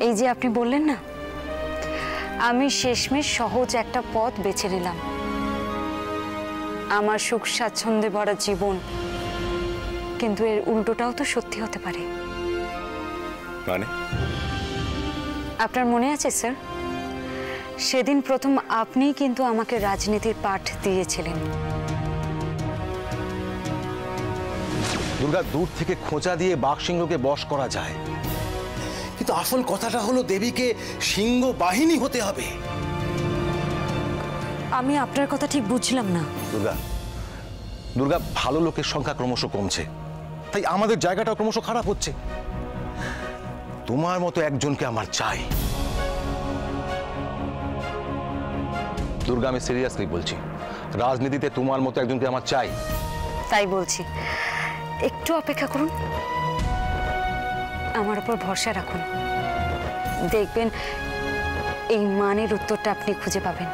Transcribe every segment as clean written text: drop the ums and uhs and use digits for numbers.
এই যে আপনি বললেন না, আমি শেষমেশ সহজ একটা পথ বেছে নিলাম। আমার সুখ স্বাচ্ছন্দ্যে ভরা জীবন, কিন্তু এর উল্টোটাও তো সত্যি হতে পারে। মানে আপনার মনে আছে স্যার, সেদিন প্রথম আপনিই কিন্তু আমাকে রাজনীতির পাঠ দিয়েছিলেন। দুর্গা, দূর থেকে খোঁচা দিয়ে বাঘ সিংহকে বশ করা যায়, কিন্তু আসল কথাটা হলো দেবীকে সিংহ বাহিনী হতে হবে। আমি আপনার কথা ঠিক বুঝলাম না। দুর্গা, দুর্গা, ভালো লোকের সংখ্যা ক্রমশ কমছে, তাই আমাদের জায়গাটা ক্রমশ খারাপ হচ্ছে। তোমার মতো একজনকে আমার চাই। দুর্গা, আমি সিরিয়াসলি বলছি, রাজনীতিতে তোমার মতো একজনকে আমার চাই। তাই বলছি, একটু অপেক্ষা করুন, আমার উপর ভরসা রাখুন, দেখবেন এই মানের উত্তরটা আপনি খুঁজে পাবেন।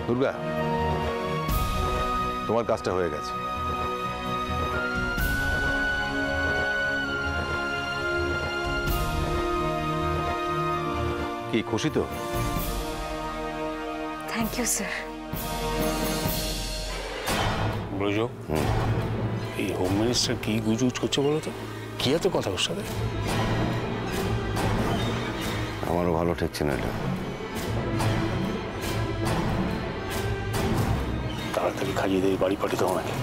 দুর্গা, তোমার কাজটা হয়ে গেছে। কি খুশি তো? Thank you sir. ব্রজ, এই হোম মিনিস্টার কি গুজুজ করছে বলো তো? কি এত কথা ওর সাথে? আমারও ভালো ঠেকছে না এটা। তাড়াতাড়ি খাইয়ে দিয়ে বাড়ি পাঠিয়ে দাও নাকি?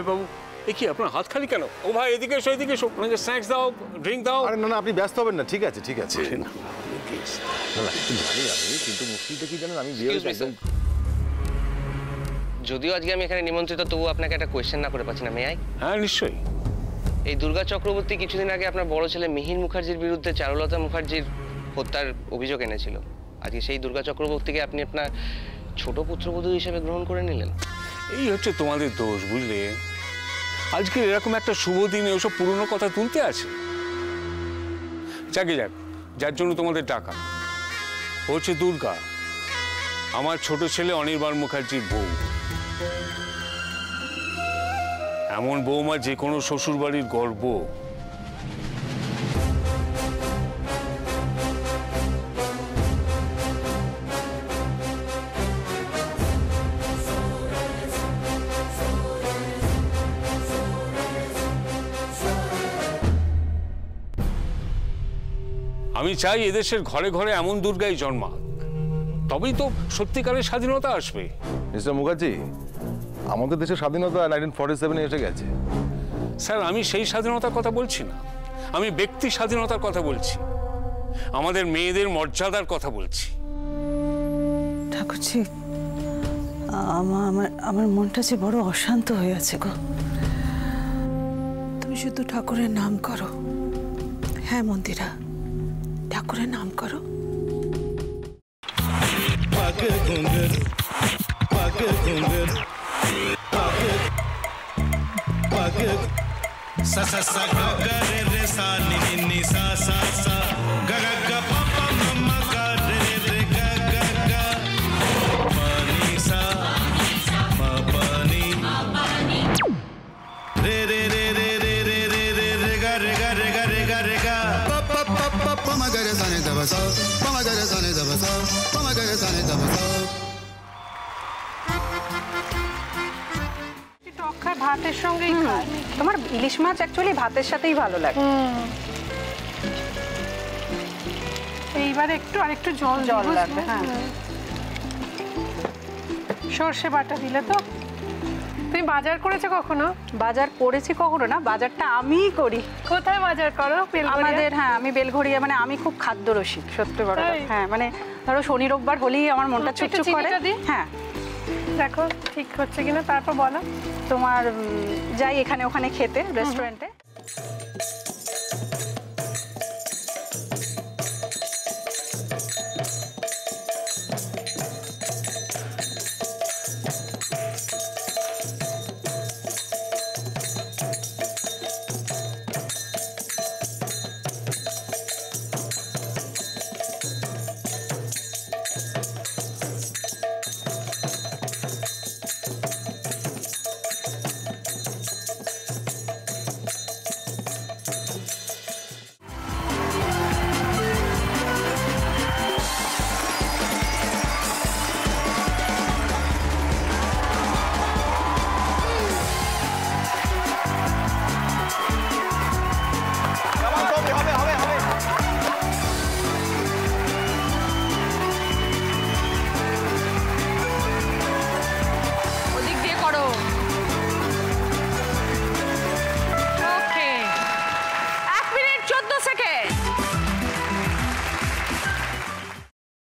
বাবু, এ কি আপনার হাত খালি কেন? ও ভাই, এদিকে এসো, এদিকে এসো, ওনাকে স্ন্যাক্স দাও, ড্রিঙ্ক দাও। আরে না না, আপনি ব্যস্ত হবেন না, ঠিক আছে ঠিক আছে। না না, জানি আমি, কিন্তু মুশকিলটা কি জানেন, আমি বিয়ে একদম। যদিও আজকে আমি এখানে নিমন্ত্রিত, তবুও আপনাকে একটা কোয়েশ্চেন না করে পাচ্ছি না। মেয়ে? হ্যাঁ নিশ্চয়ই। এই দুর্গা চক্রবর্তী কিছুদিন আগে আপনার বড় ছেলে মিহির মুখার্জির বিরুদ্ধে চারুলতা মুখার্জির হত্যার অভিযোগ এনেছিল। আজকে সেই দুর্গা চক্রবর্তীকে আপনি আপনার ছোট পুত্রবধূ হিসেবে গ্রহণ করে নিলেন। এই হচ্ছে তোমাদের দোষ, বুঝলে? আজকে এরকম একটা শুভ দিনে ওসব পুরনো কথা তুলতে আছে। যাকে যাক, যার জন্য তোমাদের টাকা হচ্ছে দুর্গা, আমার ছোট ছেলে অনির্বাণ মুখার্জির বউ। এমন বৌমা যে কোনো শ্বশুর বাড়ির গর্ব। আমি চাই এদেশের ঘরে ঘরে এমন দুর্গাই জন্মাক, তবেই তো সত্যিকারের স্বাধীনতা আসবে। মিস্টার মুখার্জি, আমাদের দেশের স্বাধীনতা 1947 এসে গেছে। স্যার, আমি সেই স্বাধীনতার কথা বলছি না, আমি ব্যক্তি স্বাধীনতার কথা বলছি, আমাদের মেয়েদের মর্যাদার কথা বলছি। ঠাকুরজি, আমার মনটা যে বড় অশান্ত হয়ে আছে গো। তুমি শুধু ঠাকুরের নাম করো। হ্যাঁ মন্দিরা, ঠাকুরের নাম করো। sa sa sa ga ga re re sa ni ni ni sa sa sa ga ga ga pa pa ma ma ga re re ga ga ga pa ni sa ma pa ni re re re re re re re re re ga re ga re ga re ga re ga pa pa pa pa pa ma ga re sa ni da ba sa pa ma ga re sa ni da ba sa pa ma ga re sa ni da ba sa ভাতের সঙ্গেই খায়। তোমার ইলিশ মাছ actually ভাতের সাথেই ভালো লাগে। এইবারে একটু আরেকটু জল লাগবে। হ্যাঁ, সর্ষে বাটা দিলে তো। তুমি বাজার করেছো কখনো? বাজার করেছি কখনো না, বাজারটা আমিই করি। কোথায় বাজার করো? আমাদের, হ্যাঁ, আমি বেলঘড়িয়া, মানে আমি খুব খাদ্য রসিক, সত্যি বড়। হ্যাঁ, মানে ধরো শনি রোববার হলেই আমার মনটা চুপচুপ করে। হ্যাঁ, দেখো ঠিক হচ্ছে কিনা, তারপর বলো। তোমার যাই এখানে ওখানে খেতে রেস্টুরেন্টে।